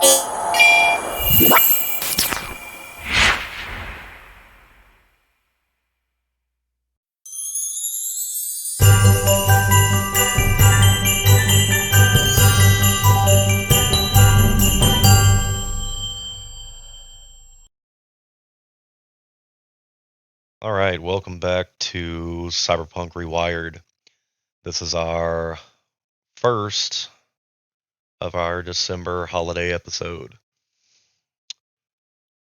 All right, welcome back to Cyberpunk Rewired. This is our first of our December holiday episode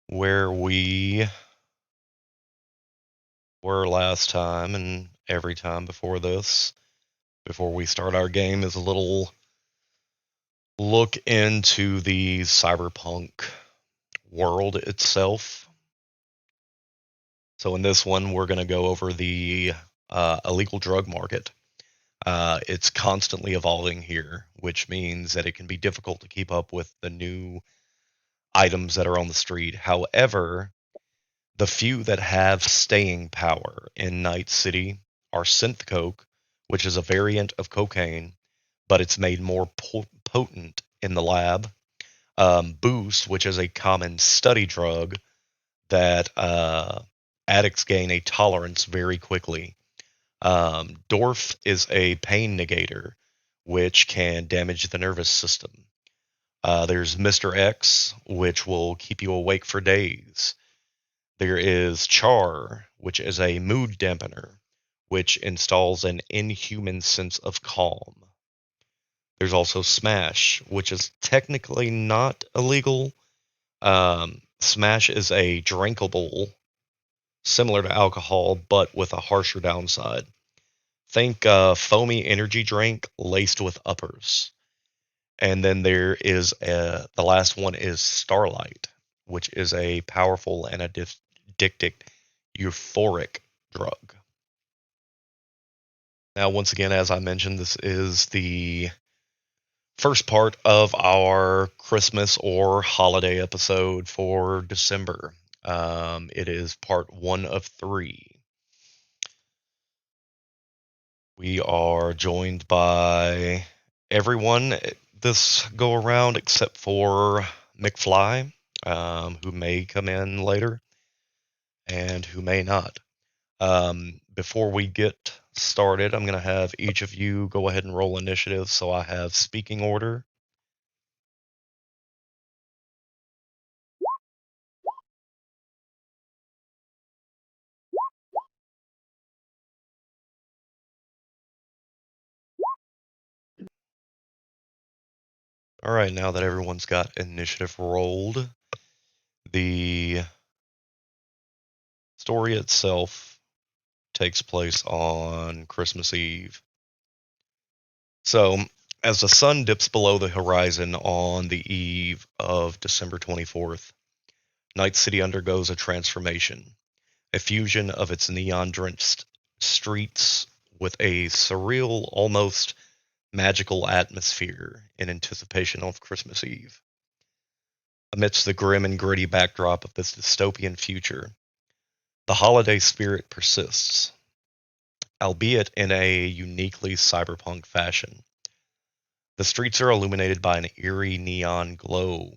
where we were last time and every time before this. Before we start our game is a little look into the cyberpunk world itself. So in this one, we're going to go over the illegal drug market. It's constantly evolving here, which means that it can be difficult to keep up with the new items that are on the street. However, the few that have staying power in Night City are synth coke, which is a variant of cocaine, but it's made more potent in the lab. Boost, which is a common study drug that addicts gain a tolerance very quickly. Dorf is a pain negator, which can damage the nervous system. There's Mr. X, which will keep you awake for days. There is Char, which is a mood dampener, which installs an inhuman sense of calm. There's also Smash, which is technically not illegal. Smash is a drinkable, similar to alcohol, but with a harsher downside. Think foamy energy drink laced with uppers. And then there is the last one is Starlight, which is a powerful and addictive euphoric drug. Now, once again, as I mentioned, this is the first part of our Christmas or holiday episode for December. It is part 1 of 3. We are joined by everyone this go around except for McFly, who may come in later and who may not. Before we get started, I'm going to have each of you go ahead and roll initiative so I have speaking order. All right, now that everyone's got initiative rolled, the story itself takes place on Christmas Eve. So, as the sun dips below the horizon on the eve of December 24th, Night City undergoes a transformation, a fusion of its neon-drenched streets with a surreal, almost magical atmosphere in anticipation of Christmas Eve. Amidst the grim and gritty backdrop of this dystopian future, the holiday spirit persists, albeit in a uniquely cyberpunk fashion. The streets are illuminated by an eerie neon glow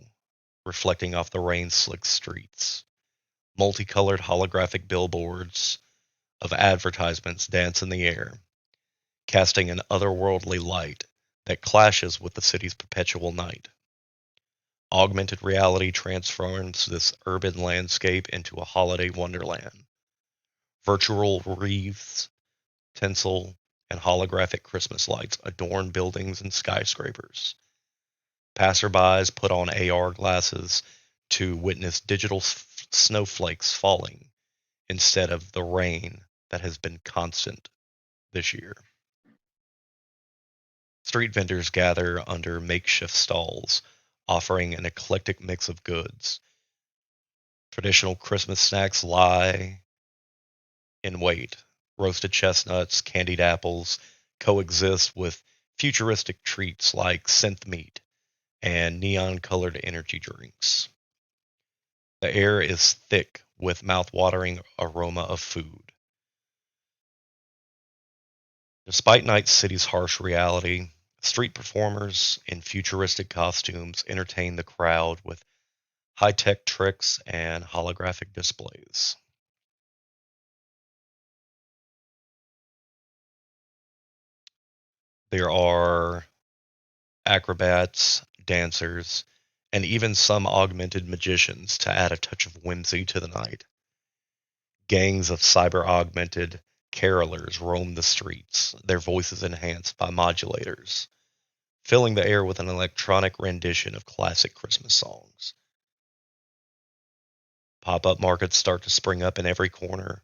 reflecting off the rain-slicked streets. Multicolored holographic billboards of advertisements dance in the air, casting an otherworldly light that clashes with the city's perpetual night. Augmented reality transforms this urban landscape into a holiday wonderland. Virtual wreaths, tinsel, and holographic Christmas lights adorn buildings and skyscrapers. Passerbys put on AR glasses to witness digital snowflakes falling instead of the rain that has been constant this year. Street vendors gather under makeshift stalls, offering an eclectic mix of goods. Traditional Christmas snacks lie in wait. Roasted chestnuts, candied apples coexist with futuristic treats like synth meat and neon-colored energy drinks. The air is thick with mouth-watering aroma of food. Despite Night City's harsh reality, Street performers in futuristic costumes entertain the crowd with high tech tricks and holographic displays. There are acrobats, dancers, and even some augmented magicians to add a touch of whimsy to the night. Gangs of cyber augmented carolers roam the streets, their voices enhanced by modulators, filling the air with an electronic rendition of classic Christmas songs. Pop up markets start to spring up in every corner.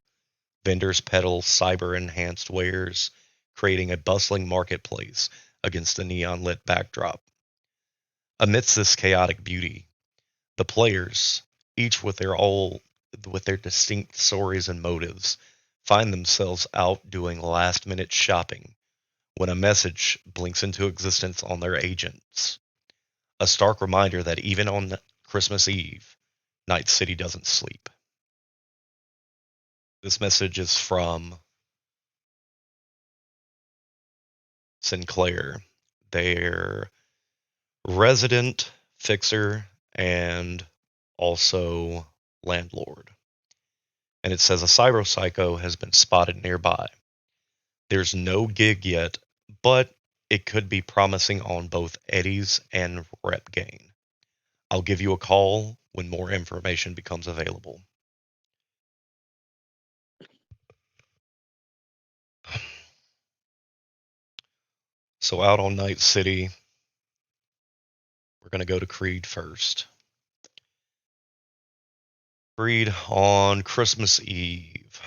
Vendors peddle cyber enhanced wares, creating a bustling marketplace against the neon lit backdrop. Amidst this chaotic beauty, the players, each with their distinct stories and motives, find themselves out doing last minute shopping when a message blinks into existence on their agents. A stark reminder that even on Christmas Eve, Night City doesn't sleep. This message is from Sinclair, their resident fixer and also landlord. And it says a cyber psycho has been spotted nearby. There's no gig yet, but it could be promising on both eddies and rep gain. I'll give you a call when more information becomes available. So out on Night City, we're going to go to Creed first. Creed, on Christmas Eve,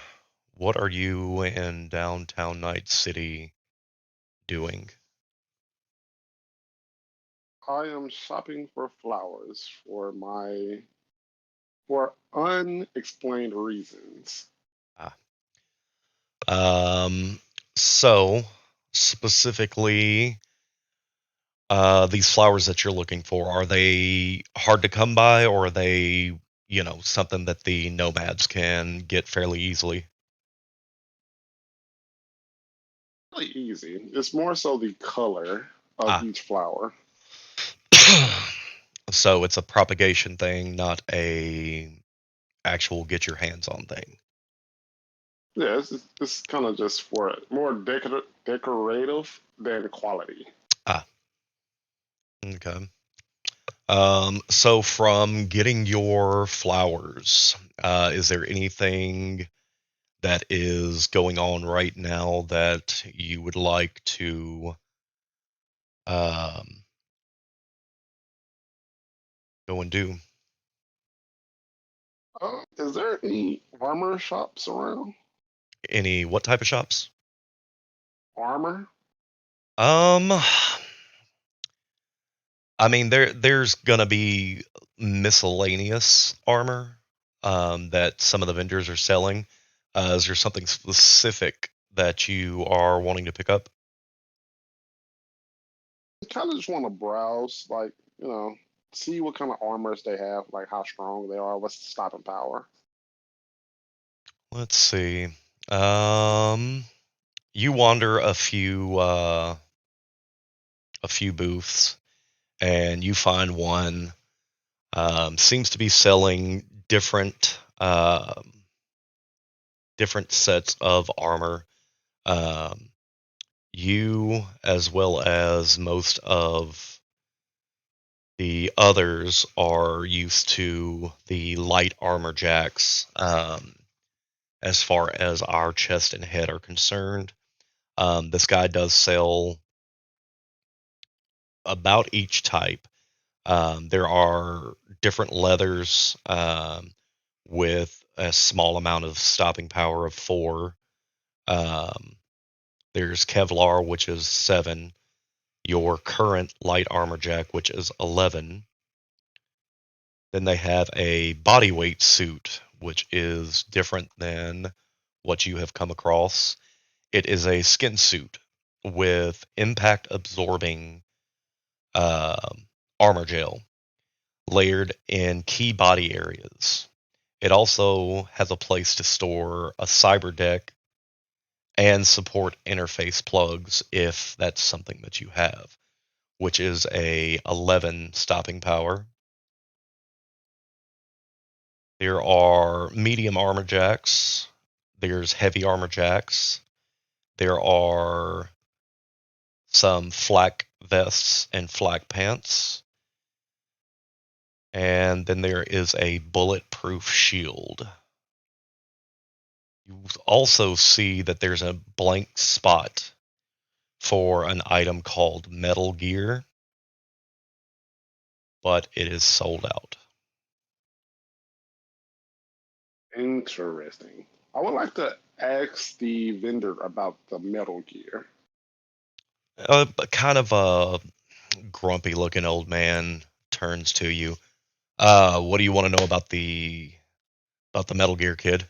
what are you in downtown Night City doing? I am shopping for flowers for unexplained reasons. Ah. Um, so specifically, these flowers that you're looking for, are they hard to come by or are they, something that the nomads can get fairly easily? Really easy. It's more so the color of Ah. each flower. So it's a propagation thing, not a actual get your hands on thing. Yeah, it's kind of just for more decorative than quality. Ah, okay. So from getting your flowers, is there anything that is going on right now that you would like to um, go and do? Is there any armor shops around? Any what type of shops? Armor? Um, I mean there's gonna be miscellaneous armor that some of the vendors are selling. Is there something specific that you are wanting to pick up? I kind of just want to browse, like, see what kind of armors they have, like how strong they are, what's the stopping power. Let's see. Um, you wander a few booths and you find one seems to be selling different sets of armor. Um, you, as well as most of the others, are used to the light armor jacks as far as our chest and head are concerned. This guy does sell about each type. There are different leathers with a small amount of stopping power of 4. Um, there's Kevlar, which is 7. Your current light armor jack, which is 11. Then they have a bodyweight suit, which is different than what you have come across. It is a skin suit with impact absorbing um armor gel layered in key body areas. It also has a place to store a cyber deck and support interface plugs if that's something that you have. which is a 11 stopping power. There are medium armor jacks. There's heavy armor jacks. There are some flak vests and flak pants. And then there is a bulletproof shield. You also see that there's a blank spot for an item called Metal Gear, but it is sold out. Interesting. I would like to ask the vendor about the Metal Gear. But kind of a grumpy looking old man turns to you. What do you want to know about the Metal Gear, kid?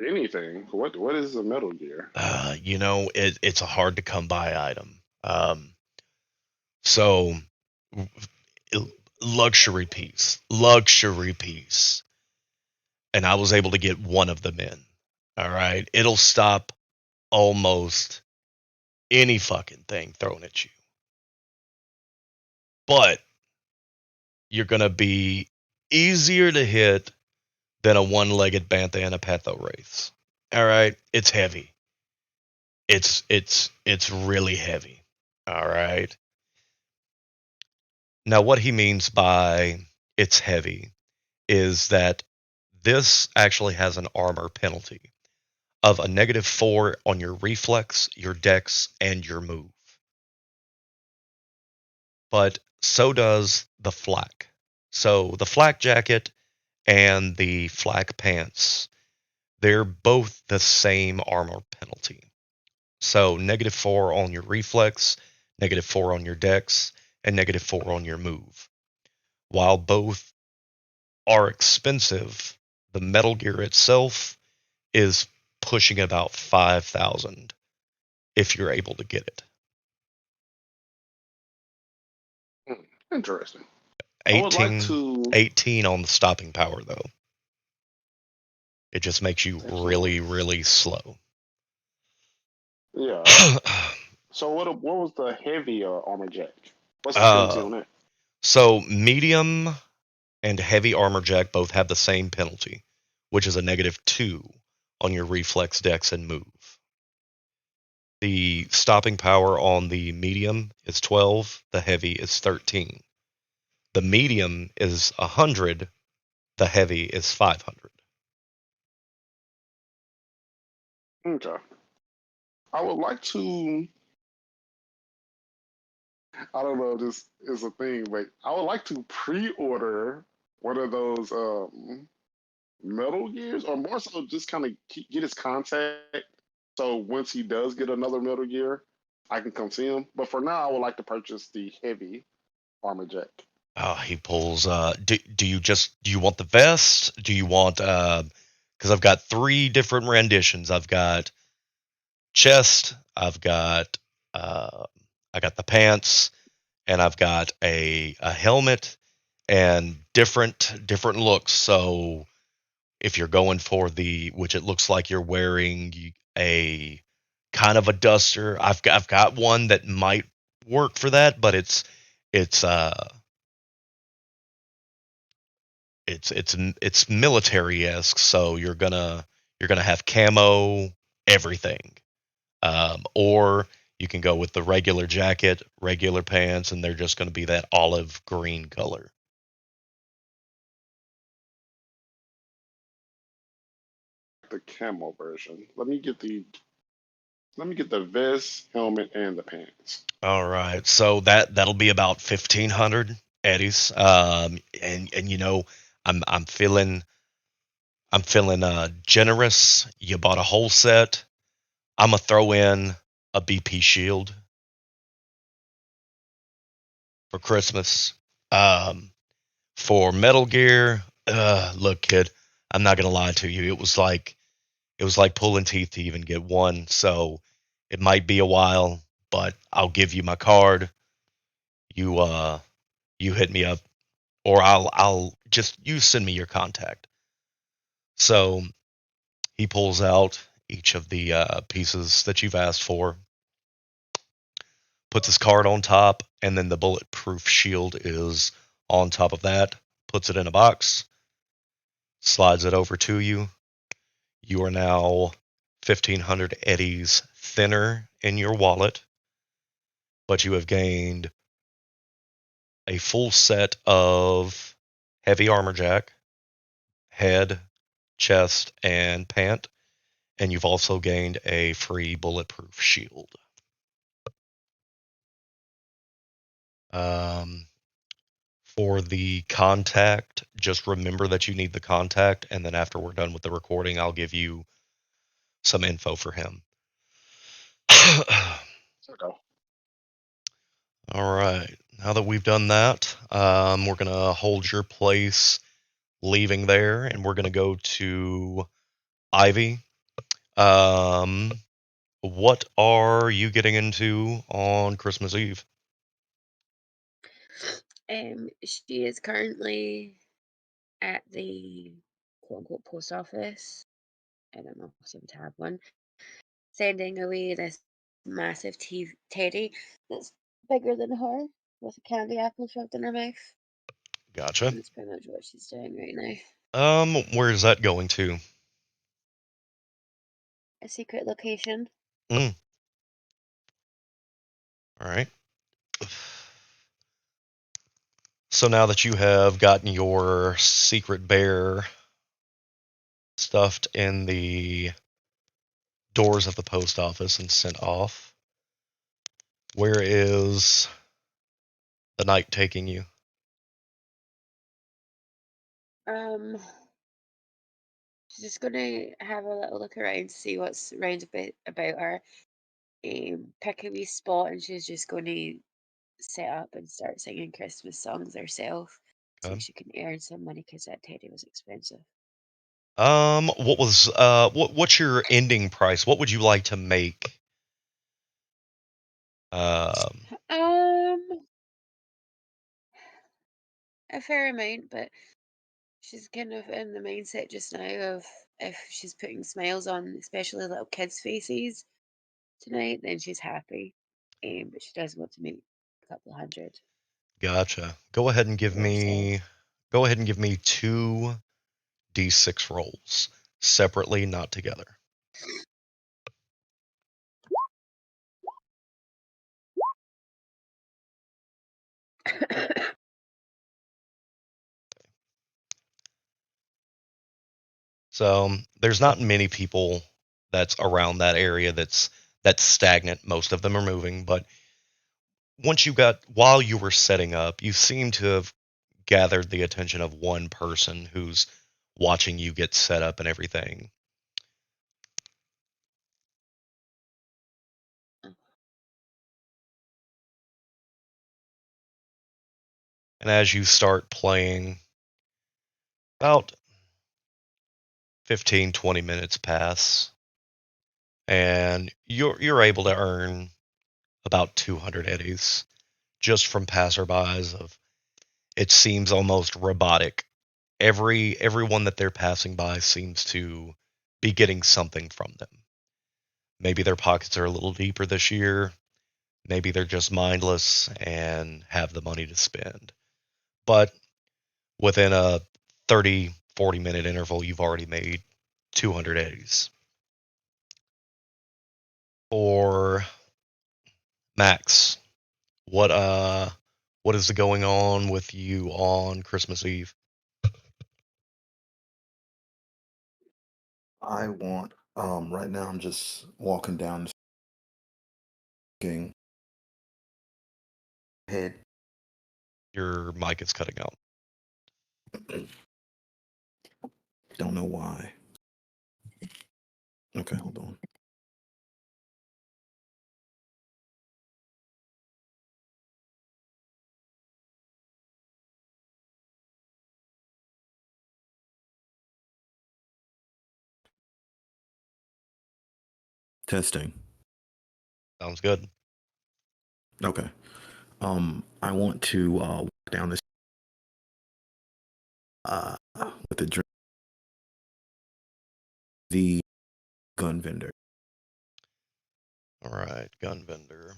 Anything? What is a Metal Gear? It's a hard to come by item. So luxury piece, and I was able to get one of them in. All right, it'll stop almost any fucking thing thrown at you, but you're gonna be easier to hit than a one-legged bantha and a patho wraiths. All right, it's heavy. It's really heavy. All right. Now, what he means by it's heavy is that this actually has an armor penalty of a -4 on your reflex, your dex, and your move. But so does the flak. So the flak jacket and the flak pants, they're both the same armor penalty. So -4 on your reflex, -4 on your dex, and -4 on your move. While both are expensive, the Metal Gear itself is pushing about 5,000 if you're able to get it. Hmm, interesting. I would like 18, to 18 on the stopping power though. It just makes you 18. really, really slow. Yeah. So what was the heavy armor jack? What's the penalty uh, on that? so medium and heavy armor jack both have the same penalty, which is a -2 on your reflex, dex, and move. The stopping power on the medium is 12, the heavy is 13. The medium is 100, the heavy is 500. Okay. I would like to. I don't know if this is a thing, but I would like to pre-order one of those Metal Gears, or more so, just kind of get his contact. So once he does get another Metal Gear, I can come see him. But for now, I would like to purchase the heavy armor jack. He pulls. Do you want the vest? Do you want? Because I've got three different renditions. I've got chest. Uh, I got the pants, and I've got a helmet, and different looks. So if you're going for the, which it looks like you're wearing a kind of a duster. I've got one that might work for that, but it's uh it's military esque. So you're gonna have camo everything, or you can go with the regular jacket, regular pants, and they're just gonna be that olive green color. The camo version. Let me get the vest, helmet, and the pants. All right, so that'll be about 1,500 eddies. And I'm feeling generous. You bought a whole set. I'm gonna throw in a BP shield for Christmas. Um, for Metal Gear, look, kid, I'm not gonna lie to you. It was like pulling teeth to even get one. So it might be a while, but I'll give you my card. You you hit me up, or I'll just you send me your contact. So he pulls out. each of the pieces that you've asked for, puts his card on top, and then the bulletproof shield is on top of that, puts it in a box, slides it over to you. You are now 1,500 eddies thinner in your wallet, but you have gained a full set of heavy armor jack, head, chest, and pant, and you've also gained a free bulletproof shield. Um, for the contact, just remember that you need the contact, and then after we're done with the recording, I'll give you some info for him. So, All right. Now that we've done that, we're gonna hold your place, leaving there, and we're gonna go to Ivy. Um, what are you getting into on Christmas Eve? She is currently at the quote unquote post office. I don't know if she would have one. Sending away this massive teddy that's bigger than her with a candy apple shoved in her mouth. Gotcha. And that's pretty much what she's doing right now. Where is that going to? A secret location. Mm, all right. So now that you have gotten your secret bear stuffed in the doors of the post office and sent off, where is the night taking you? Um, she's just gonna have a little look around to see what's round about her. Pick a wee spot, and she's just going to set up and start singing Christmas songs herself so Um, she can earn some money because that teddy was expensive. what's your ending price? What would you like to make? Um, Um, a fair amount, but she's kind of in the mindset just now of if she's putting smiles on, especially little kids' faces tonight, then she's happy. But she does want to make a couple of hundred gotcha. Go ahead and give for herself. me. Go ahead and give me two d6 rolls separately, not together. So there's not many people that's around that area that's stagnant. Most of them are moving, but once you got while you were setting up, you seem to have gathered the attention of one person who's watching you get set up and everything. And as you start playing, about 15-20 minutes pass, and you're able to earn about 200 eddies just from passerbys. Of it seems almost robotic. Everyone that they're passing by seems to be getting something from them. Maybe their pockets are a little deeper this year. Maybe they're just mindless and have the money to spend. But within a 30-40 minute interval, you've already made 200 eddies. For Max, what what is going on with you on Christmas Eve? I want right now I'm just walking down the head. Your mic is cutting out. Don't know why. Okay, hold on. Testing. Sounds good. Okay. I want to walk down this with a drink, the gun vendor. All right, gun vendor.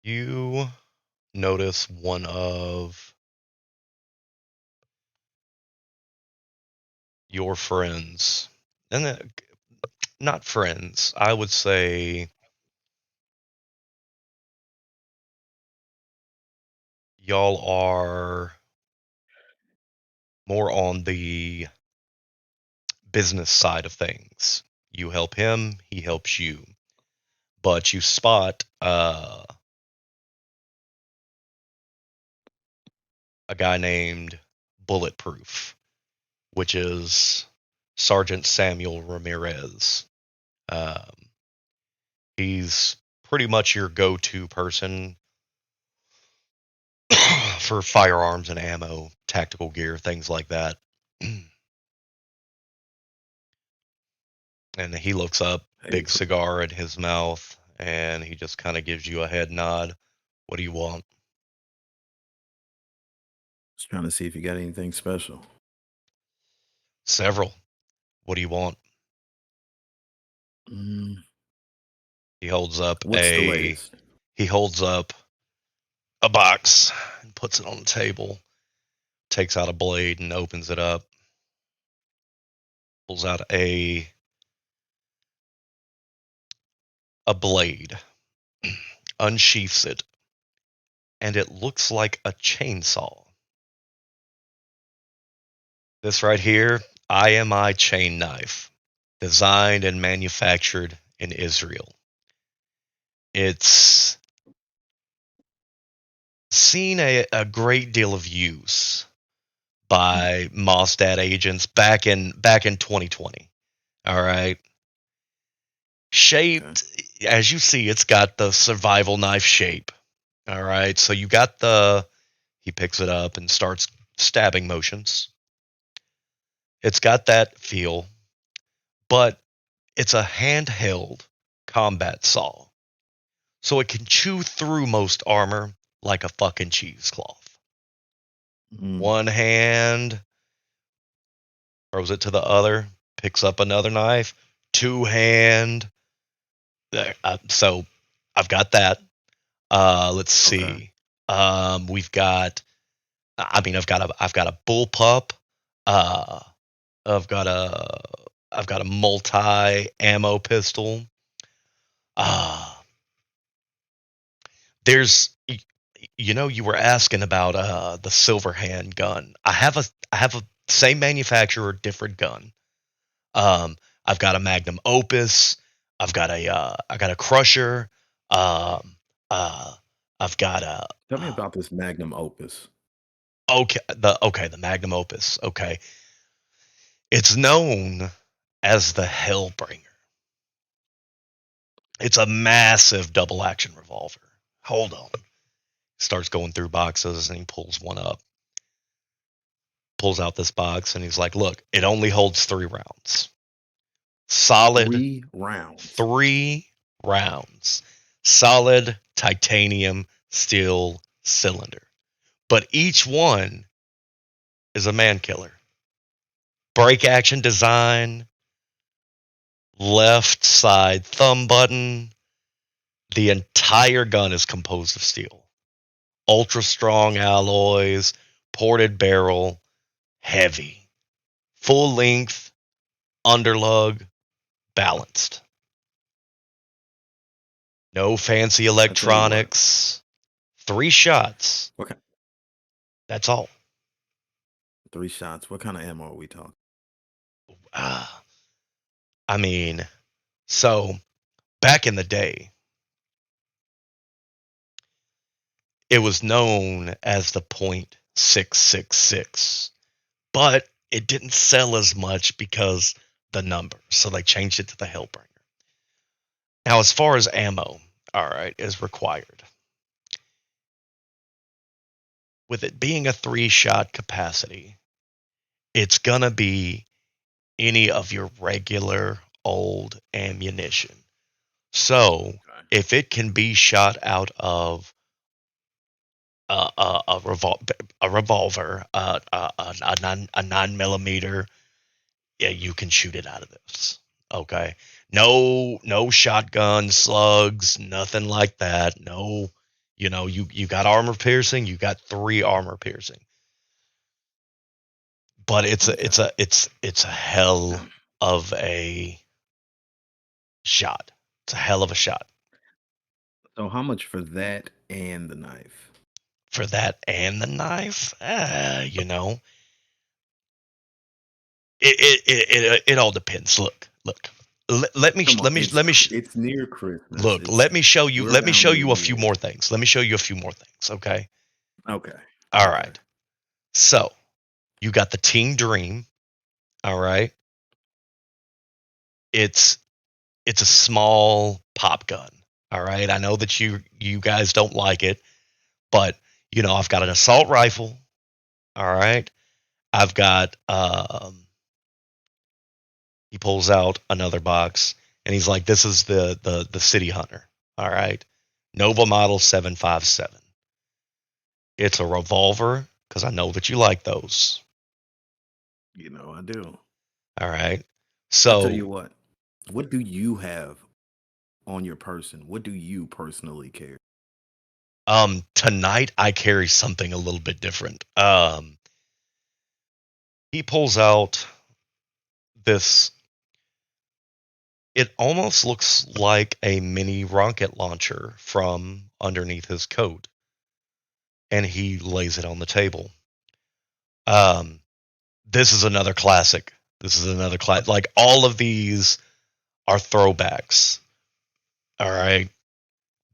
You notice one of your friends, and not friends, I would say y'all are more on the business side of things. You help him, he helps you. But you spot a guy named Bulletproof, which is Sergeant Samuel Ramirez. Um, he's pretty much your go-to person for firearms and ammo, tactical gear, things like that. And he looks up, Hey, big cigar in his mouth, and he just kind of gives you a head nod. What do you want? just trying to see if you got anything special. Several. What do you want? Mm, He holds up what's the latest? he holds up a box and puts it on the table, takes out a blade and opens it up, pulls out a blade, unsheaths it, and it looks like a chainsaw. This right here, IMI chain knife, designed and manufactured in Israel. It's seen a great deal of use by Mossad agents back in 2020. All right. Okay. Shaped as you see, it's got the survival knife shape. All right. So you got he picks it up and starts stabbing motions. It's got that feel, but it's a handheld combat saw. So it can chew through most armor like a fucking cheesecloth. Mm, One hand throws it to the other, picks up another knife, two hand. So I've got that. Let's okay. see. We've got. I've got a bullpup. Uh, I've got a I've got a multi ammo pistol. Uh, there's you were asking about the silver hand gun. I have a same manufacturer, different gun. Um, I've got a Magnum Opus. I got a Crusher. Um, uh, I've got a Tell me about this magnum opus. okay, the Magnum Opus. Okay, it's known as the Hellbringer. It's a massive double action revolver. Hold on. Starts going through boxes and he pulls one up. Pulls out this box and he's like, "Look, it only holds 3 rounds. Solid 3 rounds. 3 rounds. Solid titanium steel cylinder. But each one is a man killer. Break action design, left side thumb button. The entire gun is composed of steel. Ultra strong alloys, ported barrel, heavy. Full length, underlug, balanced. No fancy I tell you what. electronics. 3 shots. Okay. That's all. 3 shots. What kind of ammo are we talking? Ah, I mean, so back in the day, it was known as the 666. But it didn't sell as much because the number. So they changed it to the Hellbringer. Now, as far as ammo, all right, is required. With it being a 3-shot capacity, it's going to be any of your regular old ammunition. So if it can be shot out of a revolver, a 9 millimeter, yeah, you can shoot it out of this. Okay, no shotgun slugs, nothing like that. No, you got armor piercing, you got 3 armor piercing, but it's a hell of a shot. It's a hell of a shot. So how much for that and the knife? For that and the knife, it all depends. Look. Come on, it's near Christmas. Let me show you. We're Let me around show New you a few Year. more things. Let me show you a few more things. Okay. Okay. All Okay. right. So you got the Team Dream. All right. It's a small pop gun. All right. I know that you guys don't like it, but I've got an assault rifle. All right. I've got he pulls out another box and he's like, this is the City Hunter. All right. Nova Model 757. It's a revolver because I know that you like those. I do. All right. I tell So you what do you have on your person? What do you personally carry? tonight I carry something a little bit different. He pulls out this, it almost looks like a mini rocket launcher from underneath his coat, and he lays it on the table. Um this is another classic. This is another class. Like all of these are throwbacks. All right.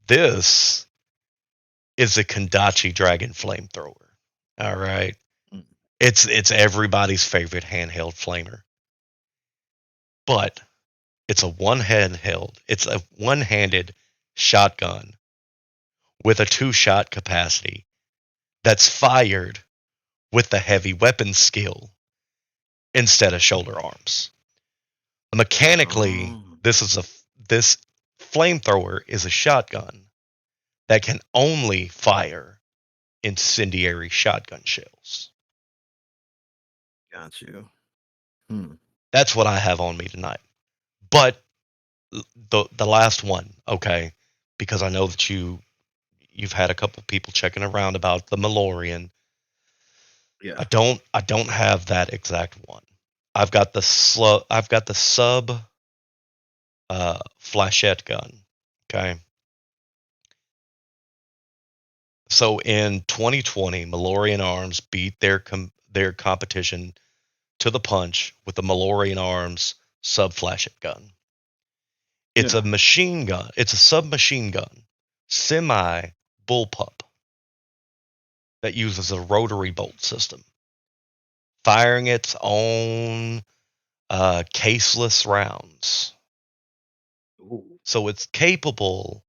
This is a Kondachi Dragon flamethrower. All right. Mm. It's everybody's favorite handheld flamer. But it's a one-handed shotgun with a 2-shot capacity that's fired with the heavy weapon skill instead of shoulder arms. Mechanically, Oh, this flamethrower is a shotgun that can only fire incendiary shotgun shells. got you. Hmm. That's what I have on me tonight. But the last one, okay, because I know that you've had a couple people checking around about the Malorian. Yeah. I don't have that exact one. I've got the sub flashette gun. Okay. So in 2020, Malorian Arms beat their competition to the punch with the Malorian Arms sub flashette gun. It's Yeah. a machine gun. It's a submachine gun, semi bullpup that uses a rotary bolt system, firing its own caseless rounds. Ooh, So it's capable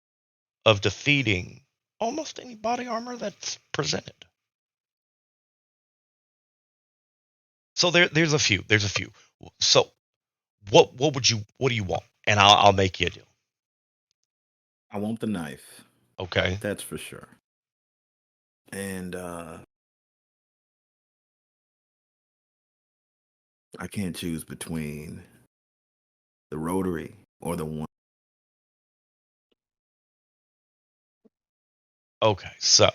of defeating almost any body armor that's presented. So there's a few. There's a few. So what do you want? And I'll make you a deal. I want the knife. Okay. That's for sure. And I can't choose between the rotary or the one. Okay. So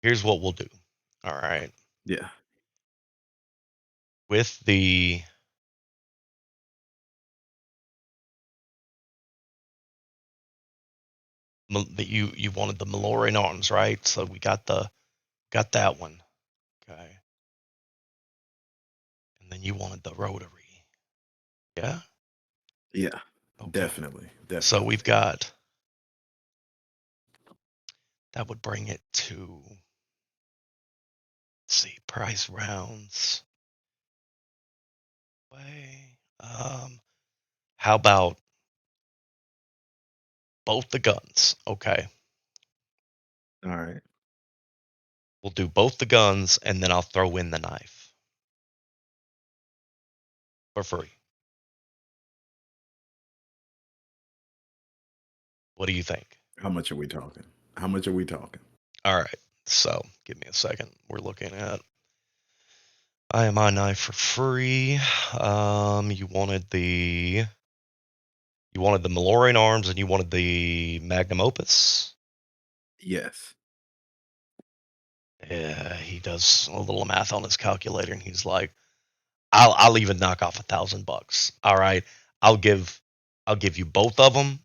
here's what we'll do. All right. Yeah. With the you wanted the Malorian arms, right? So we got that one. Okay. And then you wanted the rotary. Yeah? Yeah. Okay. Definitely. So Definitely. we've got That would bring it to, let's see, price rounds. How about both the guns? Okay. All right. We'll do both the guns and then I'll throw in the knife for free. What do you think? How much are we talking? How much are we talking? All right. So give me a second. We're looking at IMI knife for free. You wanted the Malorian arms and you wanted the Magnum Opus. Yes. Yeah, he does a little math on his calculator and he's like, I'll even knock off $1,000. All right. I'll give you both of them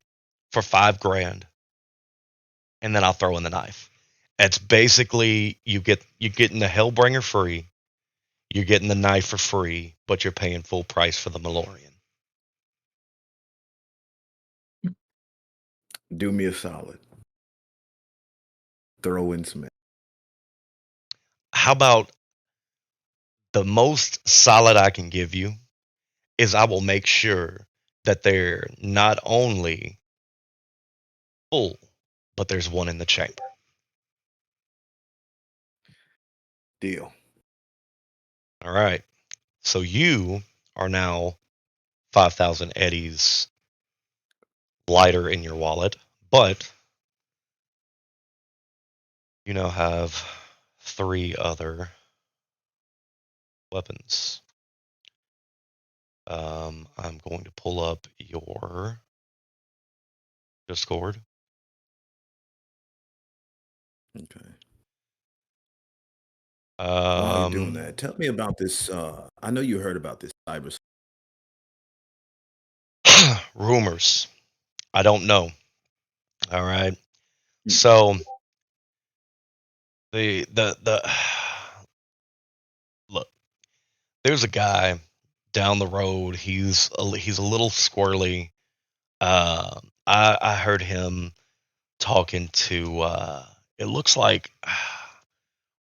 for $5,000 and then I'll throw in the knife. It's basically you're getting the Hellbringer free, you're getting the knife for free, but you're paying full price for the Malorian. Do me a solid. Throw in some. How about the most solid I can give you is I will make sure that they're not only full, but there's one in the chamber. Deal. All right. So you are now 5,000 eddies lighter in your wallet, but you now have 3 other weapons. I'm going to pull up your Discord. Okay. While you're doing Um, that, tell me about this. I know you heard about this cyber. rumors. I don't know. All right. Hmm. So the look, there's a guy down the road. He's a little squirrely. I heard him talking to. It looks like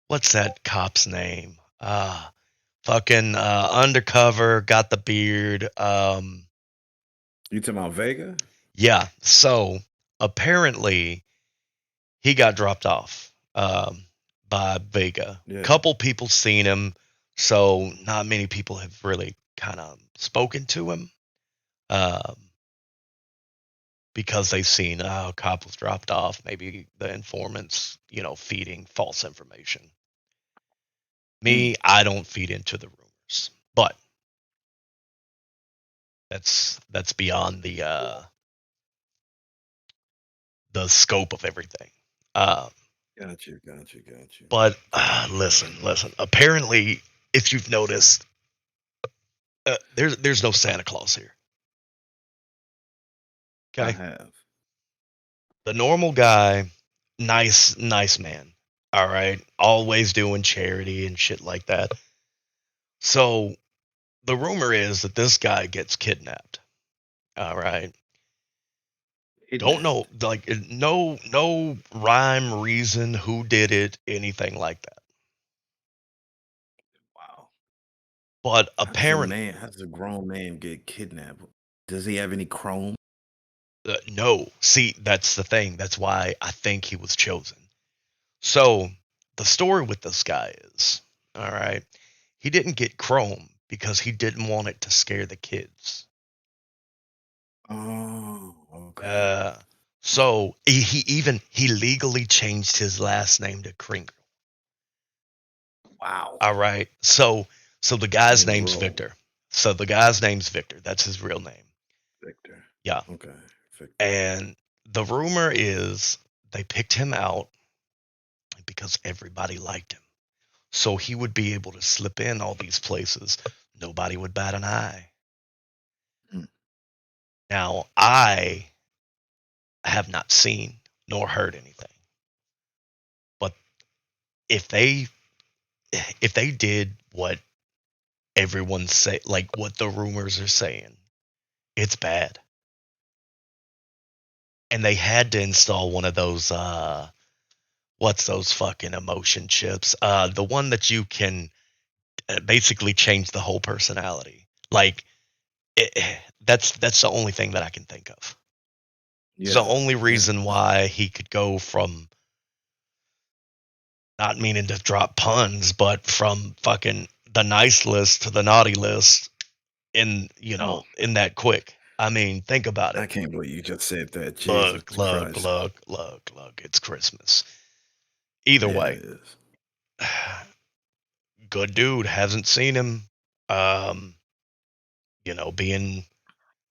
what's that cop's name? Fucking undercover, got the beard. You talking about Vega? Yeah. So apparently he got dropped off by Vega. Yeah. Couple people seen him, so not many people have really kind of spoken to him um, because they've seen a cop was dropped off. Maybe the informants, feeding false information. Hmm. Me, I don't feed into the rumors, but that's beyond the scope of everything. Um, Got you. but listen. Apparently, if you've noticed, there's no Santa Claus here. I Okay, have. the normal guy, nice man. All right, always doing charity and shit like that. So the rumor is that this guy gets kidnapped. All right, don't know, Kidnapped. like no rhyme, reason, who did it, anything like that. Wow. But How does a apparent, man? How does a grown man get kidnapped? Does he have any chrome? no. See, that's the thing. That's why I think he was chosen. So the story with this guy is, all right, he didn't get Chrome because he didn't want it to scare the kids. Oh, okay. Uh, so he legally changed his last name to Kringle. Wow. All right. So the guy's Playing a name's role. Victor. So the guy's name's Victor. That's his real name. Victor. Yeah. Okay. Victor. And the rumor is they picked him out because everybody liked him. So he would be able to slip in all these places. Nobody would bat an eye. Hmm. Now, I have not seen nor heard anything. But if they if they did what everyone say, like what the rumors are saying, it's bad. And they had to install one of those what's those fucking emotion chips? The one that you can basically change the whole personality. Like that's the only thing that I can think of. It's the Yeah, only yeah. reason why he could go from, not meaning to drop puns, but from fucking the nice list to the naughty list in, Oh, in that quick. I mean, think about I it. can't believe you just said that. Jesus Look, look, Christ. look, look, look. It's Christmas. Either Yeah, way, it is. good dude. Hasn't seen him. Um,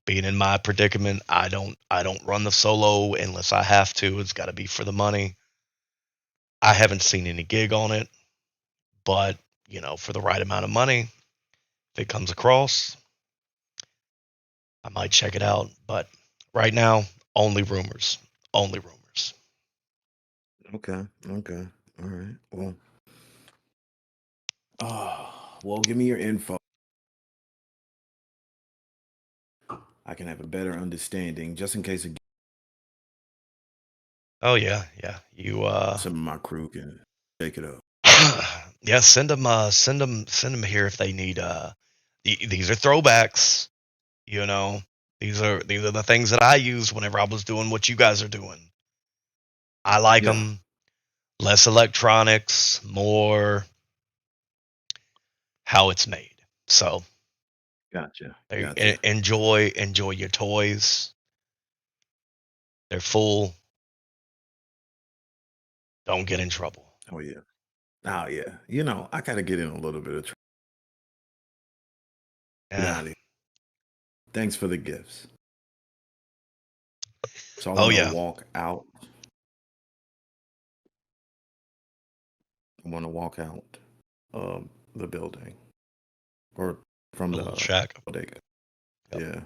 being in my predicament, I don't run the solo unless I have to. It's got to be for the money. I haven't seen any gig on it, but for the right amount of money, if it comes across, I might check it out. But right now, only rumors. Only rumors. Okay, okay. All right. Well, give me your info. I can have a better understanding, just in case Oh yeah, yeah. You some of my crew can take it up. yeah, send them here if they need these are throwbacks, you know. These are the things that I used whenever I was doing what you guys are doing. I like Yeah, them. Less electronics, more how it's made. So, gotcha, they, gotcha. enjoy your toys. They're full. Don't get in trouble. Oh yeah. Oh yeah. You know, I gotta get in a little bit of Yeah. trouble. Thanks for the gifts. So I Oh want to yeah. walk out. I want to walk out of the building or from A the little shack. bodega. Yep. Yeah.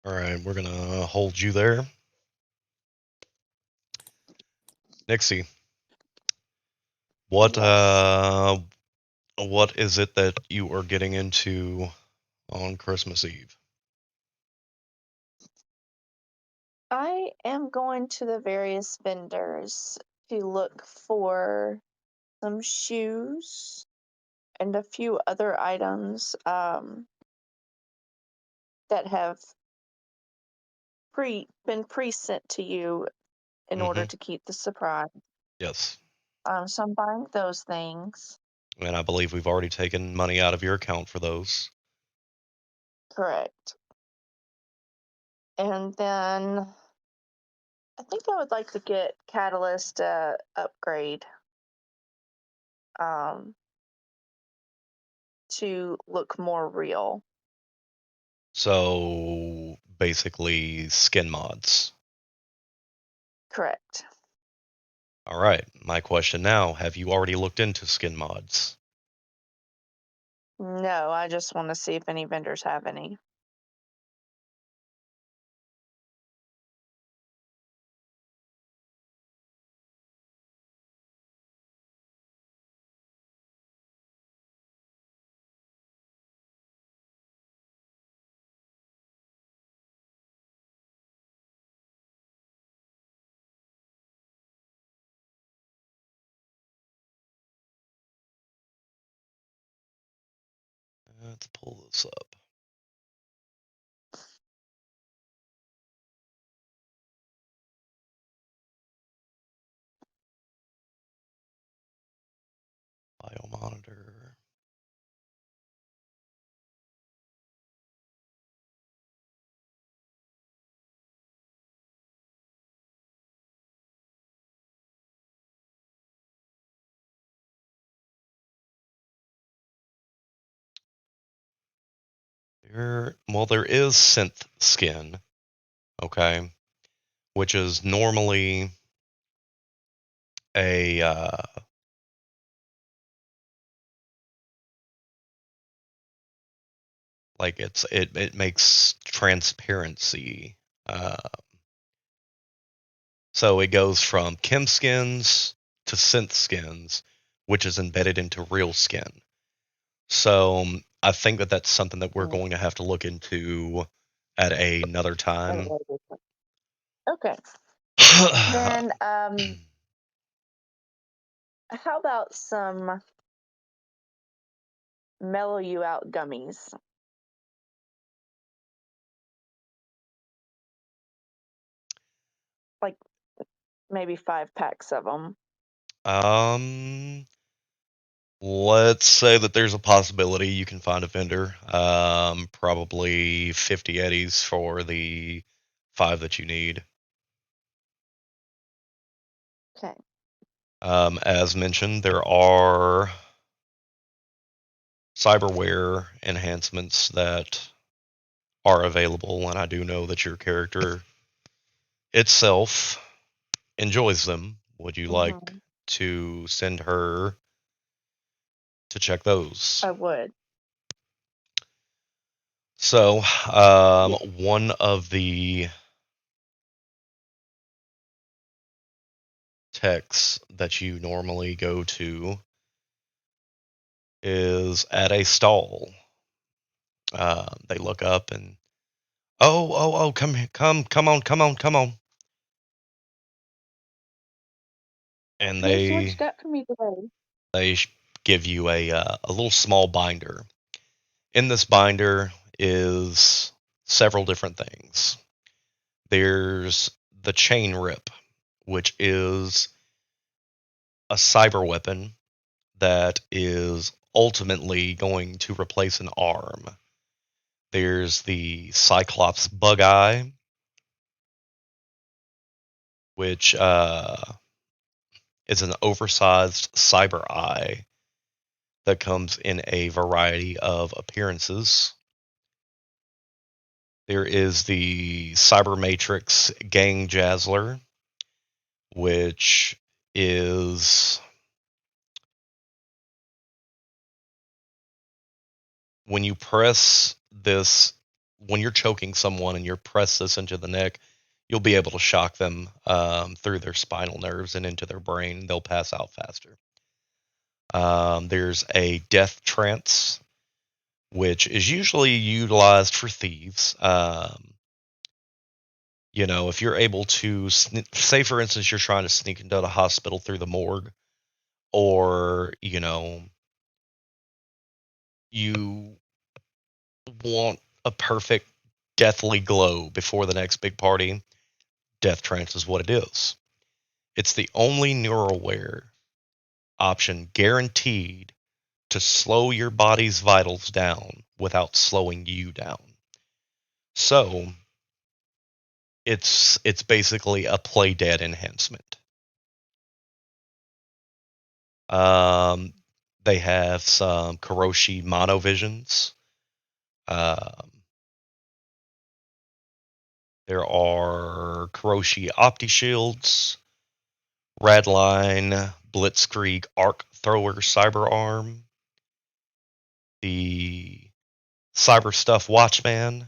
All right, we're gonna hold you there, Nixie. What Yes. what is it that you are getting into on Christmas Eve? I am going to the various vendors to look for some shoes and a few other items that have been pre-sent to you in order Mm-hmm. to keep the surprise. Yes. So I'm buying those things. And I believe we've already taken money out of your account for those. Correct. And then I think I would like to get Catalyst upgrade um, to look more real. So basically, skin mods. Correct. All right. My question now: have you already looked into skin mods? No, I just want to see if any vendors have any. Let's pull this up. Biomonitor. There is synth skin, okay, which is normally a like it makes transparency. Uh, so it goes from chem skins to synth skins, which is embedded into real skin. So I think that that's something that we're Mm. going to have to look into at another At a time. later point. Okay. Then, how about some mellow you out gummies? Like maybe 5 packs of them. um, let's say that there's a possibility you can find a vendor. Probably 50 eddies for the 5 that you need. Okay. As mentioned, there are cyberware enhancements that are available, and I do know that your character itself enjoys them. Would you like Hmm. to send her to check those? I would. So, Yeah. one of the techs that you normally go to is at a stall. They look up and oh, come here, come on, and Okay, so what you got for me today? they give you a little small binder. In this binder is several different things. There's the chain rip, which is a cyber weapon that is ultimately going to replace an arm. There's the Cyclops bug eye, which is an oversized cyber eye that comes in a variety of appearances. There is the Cyber Matrix Gang Jazzler, which is when you press this, when you're choking someone and you press this into the neck, you'll be able to shock them through their spinal nerves and into their brain. They'll pass out faster. There's a death trance, which is usually utilized for thieves. If you're able to, say for instance, you're trying to sneak into the hospital through the morgue, or, you want a perfect deathly glow before the next big party, death trance is what it is. It's the only neuralware option guaranteed to slow your body's vitals down without slowing you down. So it's basically a play dead enhancement. Um, they have some Kuroshi monovisions. Um, there are Kuroshi Opti Shields, Radline, Blitzkrieg Arc Thrower Cyber Arm, the Cyber Stuff Watchman.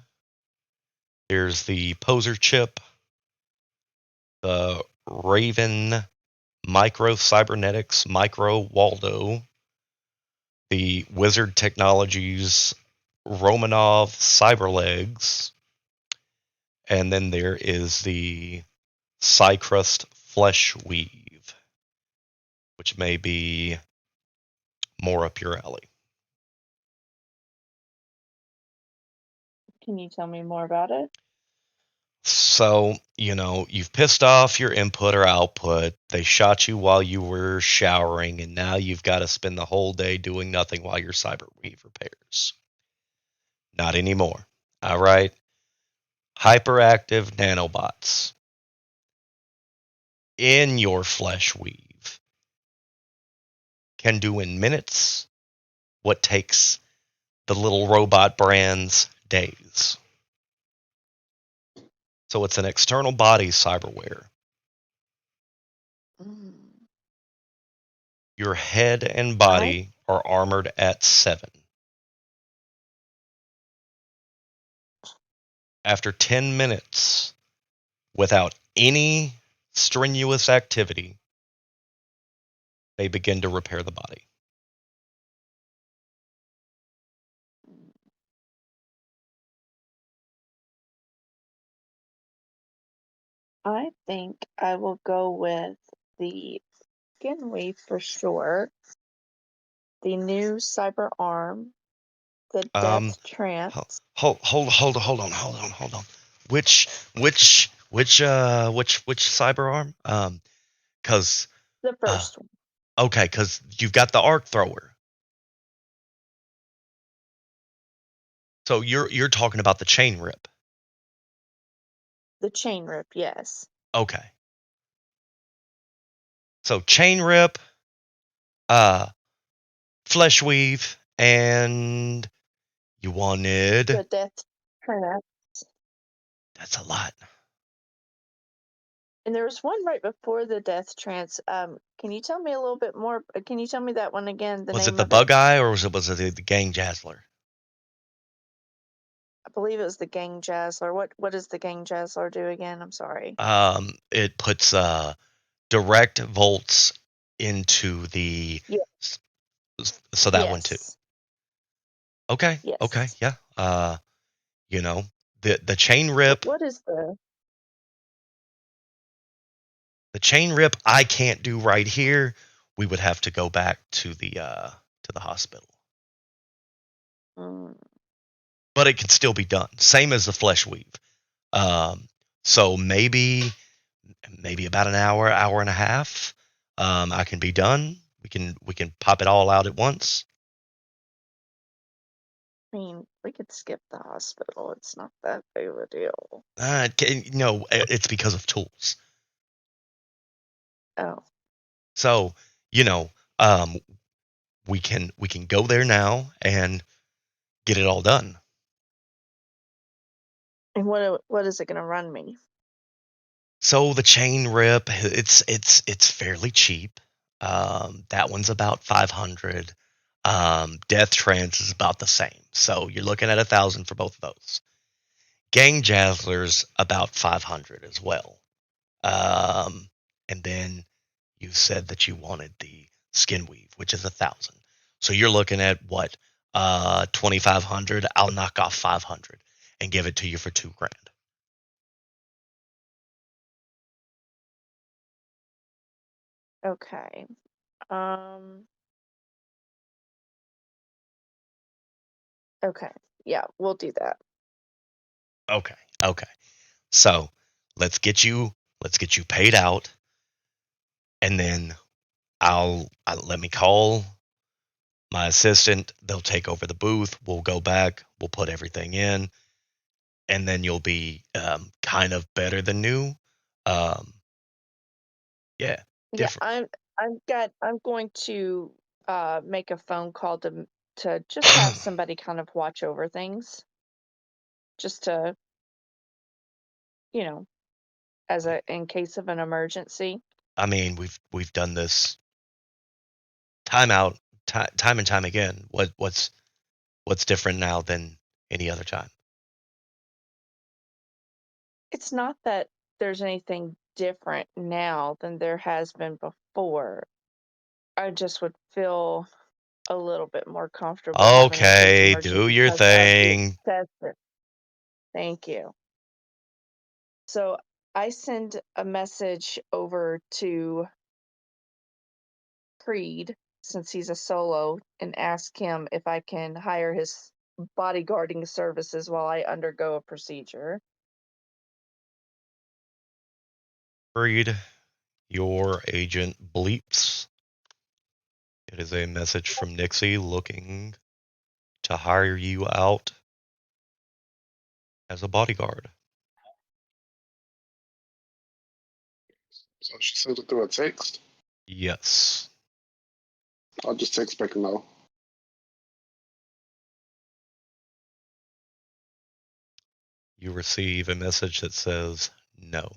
There's the Poser Chip, the Raven Micro Cybernetics Micro Waldo, the Wizard Technologies Romanov Cyberlegs, and then there is the Cycrust Flesh Weave, which may be more up your alley. Can you tell me more about it? So, you've pissed off your input or output. They shot you while you were showering, and now you've got to spend the whole day doing nothing while your cyber weave repairs. Not anymore. All right. Hyperactive nanobots in your flesh weave can do in minutes what takes the little robot brands days. So it's an external body cyberware. Mm. Your head and I body are armored at 7. After 10 minutes, without any strenuous activity, they begin to repair the body. I think I will go with the skin weave for sure, the new cyber arm, the Um, death trance, hold on. Which which cyber arm? Cause the uh, first one, okay, cause you've got the arc thrower. So you're talking about the chain rip. the chain rip, yes. Okay. So chain rip, uh, flesh weave, and you wanted. The death trance. That's a lot. And there was one right before the death trance. Can you tell me a little bit more? Can you tell me that one again, the Was it name the of it? bug eye or was it the gang jazzler? I believe it was the Gang Jazzler. What does the Gang Jazzler do again? I'm sorry. It puts direct volts into the. Yeah. So that one too. Yes. Okay. Okay. Yes. Yeah. You know, the chain What rip. what is The chain rip I can't do right here. We would have to go back to the hospital. mm, But it can still be done. Same as the flesh weave. Um, so maybe about an hour, hour and a half. I can be done. We can pop it all out at once. I mean, we could skip the hospital. It's not that big of a deal. No, it's because of tools. Oh. So you know, um, we can go there now and get it all done. And what is it gonna run me? So the chain rip, it's fairly cheap. That one's about 500. Death trance is about the same. So you're looking at 1,000 for both of those. Gang Jazzler's about 500 as well. Um, and then you said that you wanted the skin weave, which is 1,000. So you're looking at what? 2,500. I'll knock off 500 and give it to you for 2 grand. Okay. Um. Okay. Yeah, we'll do that. Okay. Okay. So let's get you paid out, and then I'll let me call my assistant. They'll take over the booth. We'll go back. We'll put everything in, and then you'll be kind of better than new. Um, yeah, Yeah, different. I'm going to make a phone call to just have somebody kind of watch over things, just to, you know, as a in case of an emergency. I mean, we've done this time out, time and time again. What's different now than any other time? It's not that there's anything different now than there has been before. I just would feel a little bit more comfortable having a case Okay, emergency do your because of the thing. excessive. Thank you. So I send a message over to Creed, since he's a solo, and ask him if I can hire his bodyguarding services while I undergo a procedure. Read your agent bleeps. It is a message from Nixie looking to hire you out as a bodyguard. So she sent it through a text. Yes. I'll just text back no. You receive a message that says no.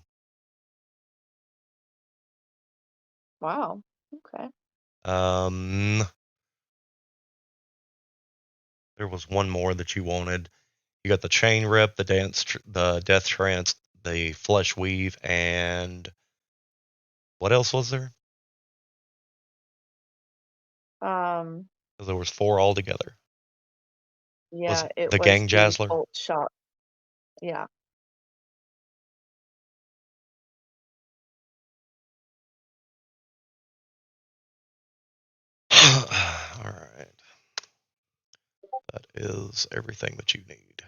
Wow. Okay. Um, there was one more that you wanted. You got the chain rip, the death trance, the flesh weave, and what else was there? Um, 'Cause there was 4 altogether. Was yeah, it it the was gang the jazzler? bolt shot. Yeah. All right. That is everything that you need.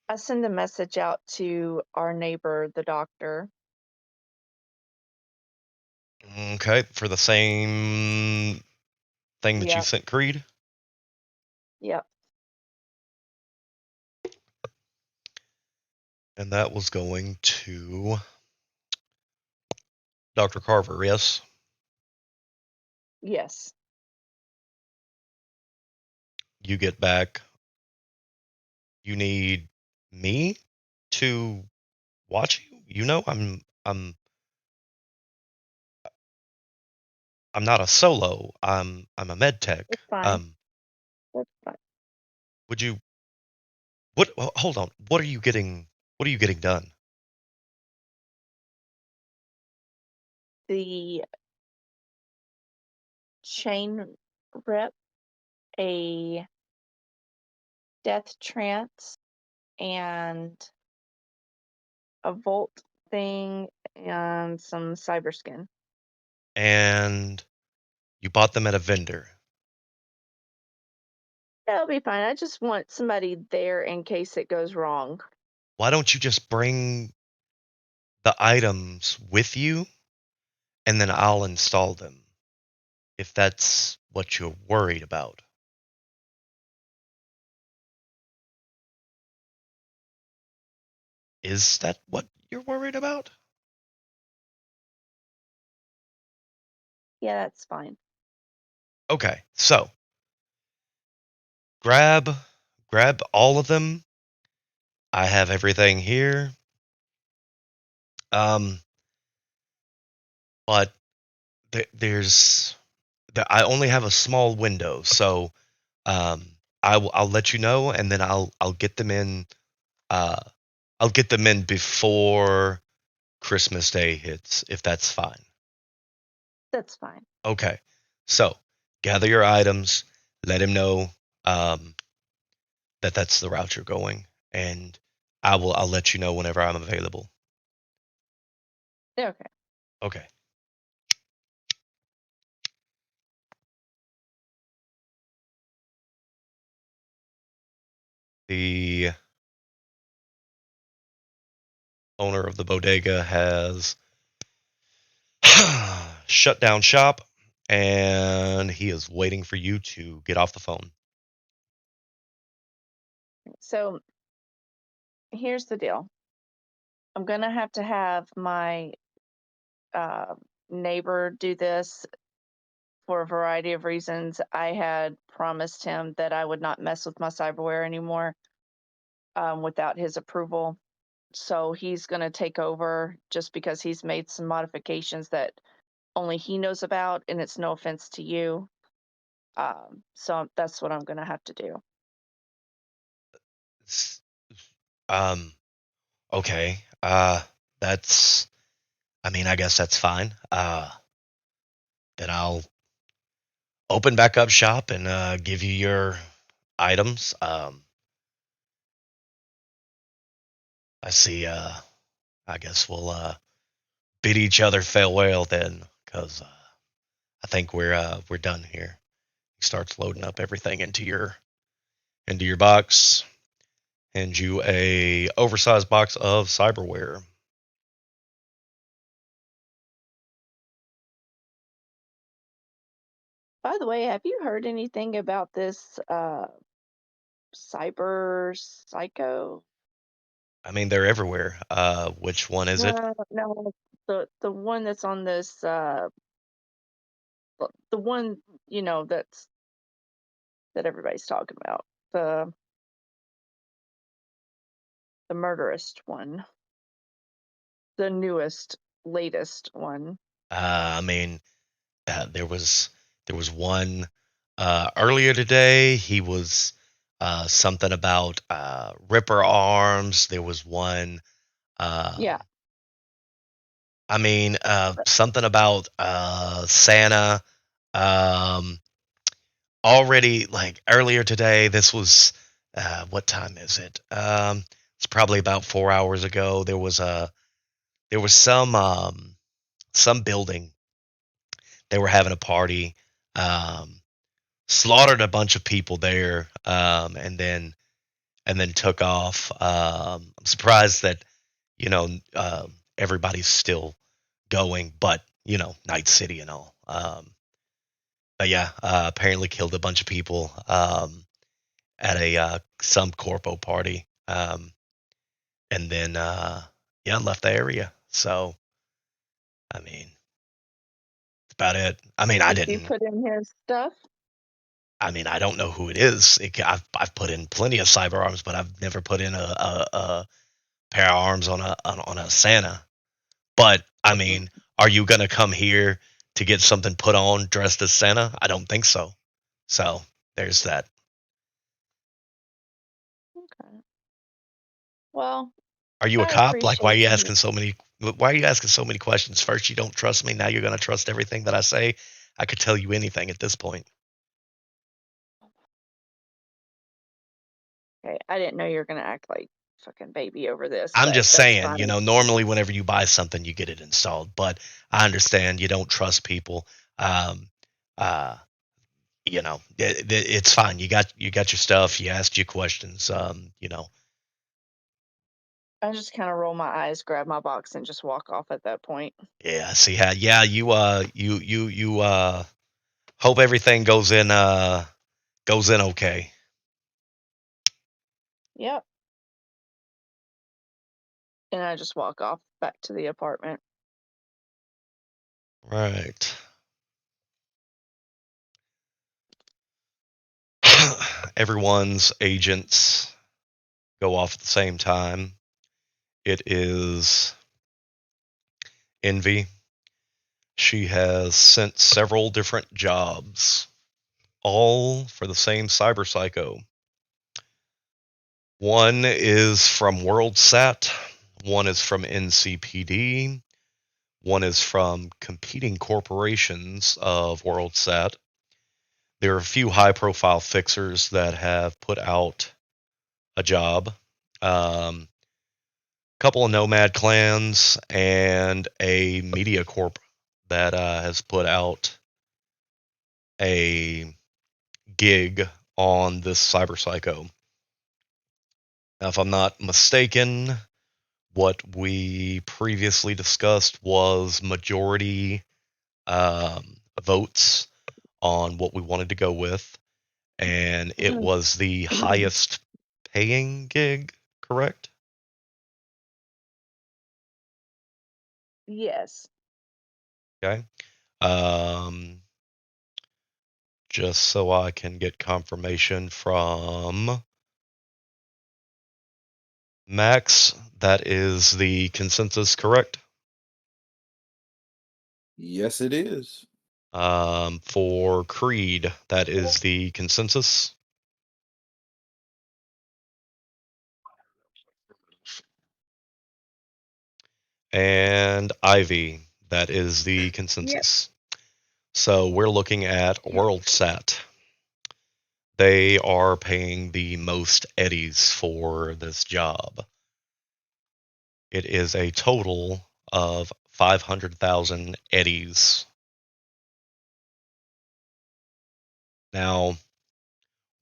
I send a message out to our neighbor, the doctor. Okay, for the same thing that you Yep. sent Creed. Yep. And that was going to Dr. Carver, yes? Yes. You get back. You need me to watch you? You know, I'm not a solo. I'm a med tech. That's fine. That's fine. Would you what hold on. What are you getting done? The chain rip, a death trance, and a volt thing, and some cyber skin. And you bought them at a vendor. That'll be fine. I just want somebody there in case it goes wrong. Why don't you just bring the items with you and then I'll install them if that's what you're worried about? Is that what you're worried about? Yeah, that's fine. Okay, so grab all of them. I have everything here. Um, but there's I only have a small window, so um, I'll let you know, and then I'll get them in. Uh, I'll get them in before Christmas Day hits, if that's fine. That's fine. Okay, so gather your items. Let him know um, that that's the route you're going, and I'll let you know whenever I'm available. Yeah, okay. Okay. The owner of the bodega has shut down shop, and he is waiting for you to get off the phone. So here's the deal. I'm gonna have to have my uh, neighbor do this for a variety of reasons. I had promised him that I would not mess with my cyberware anymore without his approval. So he's going to take over just because he's made some modifications that only he knows about, and it's no offense to you. So that's what I'm going to have to do. S- Um, okay. That's, I mean, I guess that's fine. Then I'll open back up shop and give you your items. I see. I guess we'll bid each other farewell then, because I think we're done here. He starts loading up everything into your box. Hand you a oversized box of cyberware. By the way, have you heard anything about this cyber psycho? I mean, they're everywhere. Which one is it? No, the one that's on this the one that everybody's talking about, the murderous one, the newest, latest one. I mean, there was one earlier today. He was something about Ripper Arms. There was one. Yeah, I mean, something about Santa. Um, already, like earlier today. This was what time is it? It's probably about 4 hours ago. There was some some building. They were having a party, um, slaughtered a bunch of people there, and then took off. I'm surprised that you know everybody's still going, but Night City and all. But yeah, apparently killed a bunch of people at a some corpo party, and then yeah, left the area. So I mean, that's about it. I mean, I Did you didn't. put in his stuff? I mean, I don't know who it is. I've put in plenty of cyber arms, but I've never put in a pair of arms on a Santa. But I mean, are you gonna come here to get something put on dressed as Santa? I don't think so. So there's that. Okay. Well, Are you a I cop? Like, why are appreciate you you. asking so many? Why are you asking so many questions? First, you don't trust me. Now you're gonna trust everything that I say. I could tell you anything at this point. Okay, I didn't know you were gonna act like fucking baby over this, I'm but just that's saying, fine. normally whenever you buy something, you get it installed. But I understand you don't trust people. Um, uh, it's fine. You got your stuff. You asked your questions. I just kind of roll my eyes, grab my box, and just walk off at that point. Yeah. See how? Yeah. You hope everything goes in okay. Yep. And I just walk off back to the apartment. Right. Everyone's agents go off at the same time. It is Envy. She has sent several different jobs, all for the same cyber psycho. One is from WorldSat, one is from NCPD, one is from competing corporations of WorldSat. There are a few high profile fixers that have put out a job. Couple of nomad clans and a media corp that has put out a gig on this cyber psycho. Now, if I'm not mistaken, what we previously discussed was majority votes on what we wanted to go with, and it was the highest paying gig, correct? Yes. Okay. Um, just so I can get confirmation from Max, that is the consensus, correct? Yes, it is. For Creed, that is the consensus. And Ivy, that is the Yep. consensus. So we're looking at WorldSat. They are paying the most eddies for this job. It is a total of 500,000 eddies. Now,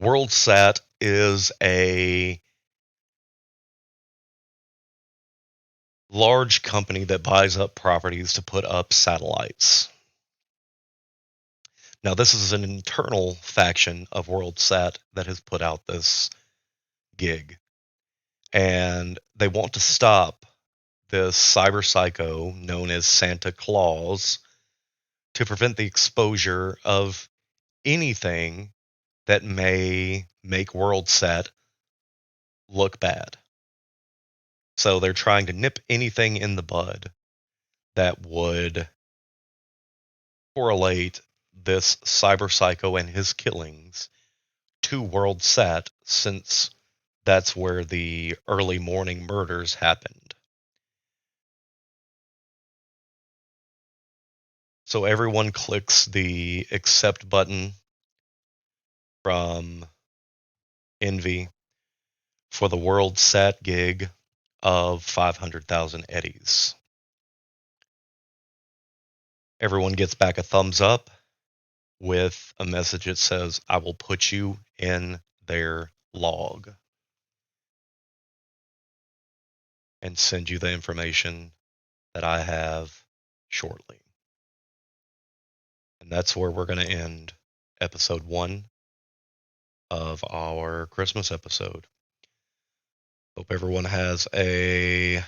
WorldSat is a large company that buys up properties to put up satellites. Now, this is an internal faction of WorldSat that has put out this gig, and they want to stop this cyber psycho known as Santa Claus to prevent the exposure of anything that may make WorldSat look bad. So they're trying to nip anything in the bud that would correlate this cyber psycho and his killings to WorldSat, since that's where the early morning murders happened. So everyone clicks the accept button from Envy for the WorldSat gig of 500,000 eddies. Everyone gets back a thumbs up with a message that says, I will put you in their log and send you the information that I have shortly. And that's where we're going to end episode 1 of our Christmas episode. Hope everyone has a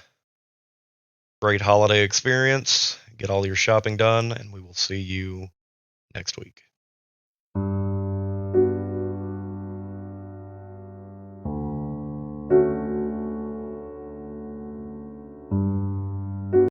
great holiday experience. Get all your shopping done, and we will see you next week.